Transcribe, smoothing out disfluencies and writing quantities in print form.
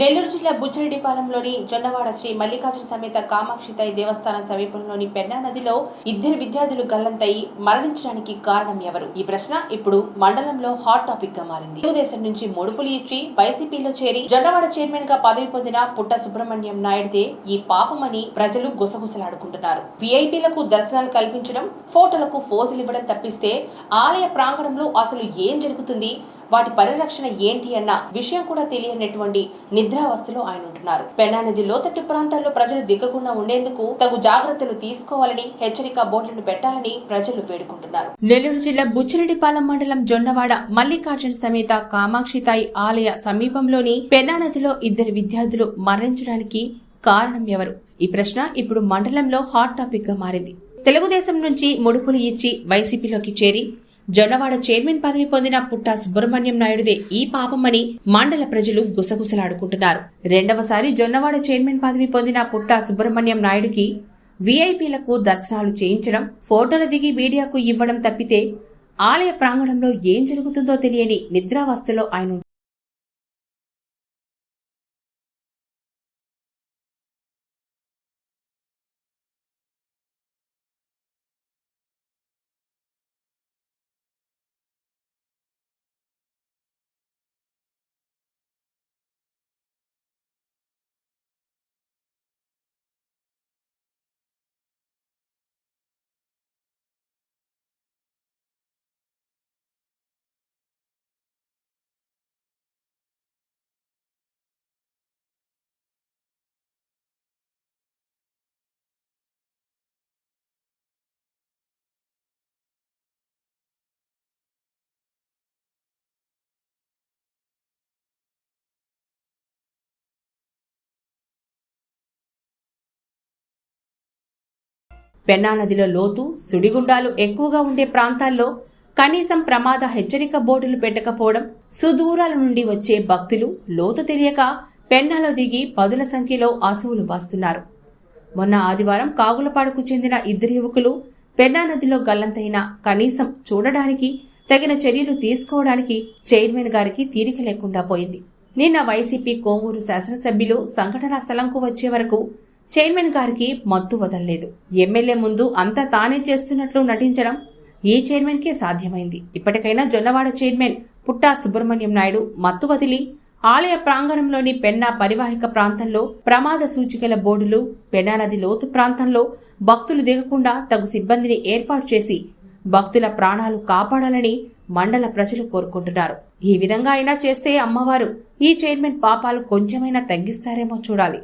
నెల్లూరు జిల్లా బుచ్చిరెడ్డిపాలెంలోని జొన్నవాడ శ్రీ మల్లికార్జున సమేత కామాక్షితాయి దేవస్థానం సమీపంలోని పెన్నా నదిలో ఇద్దరు విద్యార్థులు గల్లంతయి మరణించడానికి కారణం ఎవరు? ఈ ప్రశ్న ఇప్పుడు మండలంలో హాట్ టాపిక్ గా మారింది. తెలుగుదేశం నుంచి ముడుపులు ఇచ్చి వైసీపీలో చేరి జొన్నవాడ చైర్మన్ గా పదవి పొందిన పుట్ట సుబ్రహ్మణ్యం నాయుడిదే ఈ పాపమని ప్రజలు గుసగుసలాడుకుంటున్నారు. వీఐపీలకు దర్శనాలు కల్పించడం, ఫోటోలకు ఫోజులు ఇవ్వడం తప్పిస్తే ఆలయ ప్రాంగణంలో అసలు ఏం జరుగుతుంది, వాటి పరిరక్షణ ఏంటి అన్న విషయం కూడా తెలియనటువంటి నిద్రావస్థలో ఆయన ఉంటున్నారు. పెన్నా నది లోతట్టు ప్రాంతాల్లో ప్రజలు దిగకుండా ఉండేందుకు తగు జాగ్రత్తలు తీసుకోవాలని హెచ్చరిక బోర్డులను పెట్టాలని ప్రజలు వేడుకుంటున్నారు. నెల్లూరు జిల్లా బుచ్చిరెడ్డిపాలెం మండలం జొన్నవాడ మల్లికార్జున సమేత కామాక్షితాయి ఆలయ సమీపంలోని పెన్నా నదిలో ఇద్దరు విద్యార్థులు మరణించడానికి కారణం ఎవరు? ఈ ప్రశ్న ఇప్పుడు మండలంలో హాట్ టాపిక్ గా మారింది. తెలుగుదేశం నుంచి ముడుపులు ఇచ్చి వైసీపీలోకి చేరి జొన్నవాడ చైర్మన్ పదవి పొందిన పుట్ట సుబ్రహ్మణ్యం నాయుడుదే ఈ పాపమని మండల ప్రజలు గుసగుసలాడుకుంటున్నారు. రెండవసారి జొన్నవాడ చైర్మన్ పదవి పొందిన పుట్ట సుబ్రహ్మణ్యం నాయుడుకి వీఐపీలకు దర్శనాలు చేయించడం, ఫోటోలు దిగి మీడియాకు ఇవ్వడం తప్పితే ఆలయ ప్రాంగణంలో ఏం జరుగుతుందో తెలియని నిద్రావస్థలో ఆయన పెన్నా నదిలో లోతు, సుడిగుండాలు ఎక్కువగా ఉండే ప్రాంతాల్లో కనీసం ప్రమాద హెచ్చరిక బోర్డులు పెట్టకపోవడం, సుదూరాల నుండి వచ్చే భక్తులు లోతు తెలియక పెన్నాలో దిగి పదుల సంఖ్యలో అసువులు బాస్తున్నారు. మొన్న ఆదివారం కాగులపాడుకు చెందిన ఇద్దరు యువకులు పెన్నా నదిలో గల్లంతైన కనీసం చూడడానికి తగిన చర్యలు తీసుకోవడానికి చైర్మన్ గారికి తీరిక లేకుండా పోయింది. నిన్న వైసీపీ కోవూరు శాసనసభ్యులు సంఘటనా స్థలంకు వచ్చే వరకు చైర్మన్ గారికి మత్తు వదల్లేదు. ఎమ్మెల్యే ముందు అంతా తానే చేస్తున్నట్లు నటించడం ఈ చైర్మన్ కే సాధ్యమైంది. ఇప్పటికైనా జొన్నవాడ చైర్మన్ పుట్టా సుబ్రహ్మణ్యం నాయుడు మత్తు వదిలి ఆలయ ప్రాంగణంలోని పెన్నా పరివాహిక ప్రాంతంలో ప్రమాద సూచికల బోర్డులు, పెన్నా నది లోతు ప్రాంతంలో భక్తులు దిగకుండా తగు సిబ్బందిని ఏర్పాటు చేసి భక్తుల ప్రాణాలు కాపాడాలని మండల ప్రజలు కోరుకుంటున్నారు. ఈ విధంగా అయినా చేస్తే అమ్మవారు ఈ చైర్మన్ పాపాలు కొంచెమైనా తగ్గిస్తారేమో చూడాలి.